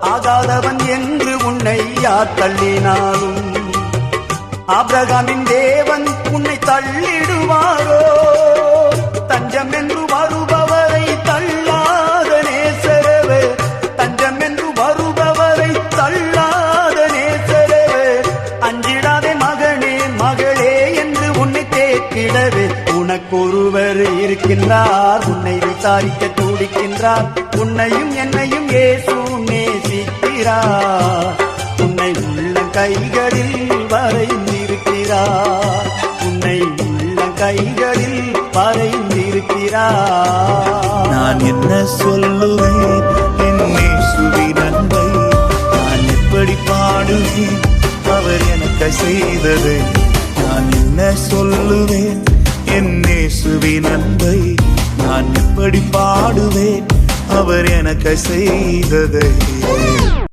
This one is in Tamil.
ஆகாதவன் என்று உன்னை யார் தள்ளினாலும் ஆபிரகாமின் தேவன் உன்னை தள்ளிடுவாரோ? தஞ்சம் என்று வருபவரை தள்ளாத நேசரவே, தஞ்சம் என்று வருபவரை தள்ளாத நேசரவே. அஞ்சிடாதே மகனே மகளே என்று உன்னை தேக்கிடவே உனக்கொருவர் இருக்கின்றார், உன்னை விசாரிக்க துடிக்கின்றார். உன்னையும் என்னையும் இயேசு நேசிக்கிறார், உன்னை உள்ள கைகளில் வரைந்திருக்கிறார், உன்னை உள்ள கைகளில் வரைந்திருக்கிறார். நான் என்ன சொல்லுவேன் என் இயேசுவின் அன்பை, நான் எப்படி பாடுவேன் அவர் எனக்கு செய்ததை. நான் என்ன சொல்லுவேன் என் இயேசுவின் அன்பை, நான் எப்படி பாடுவேன் அவர் எனக்கு செய்ததை.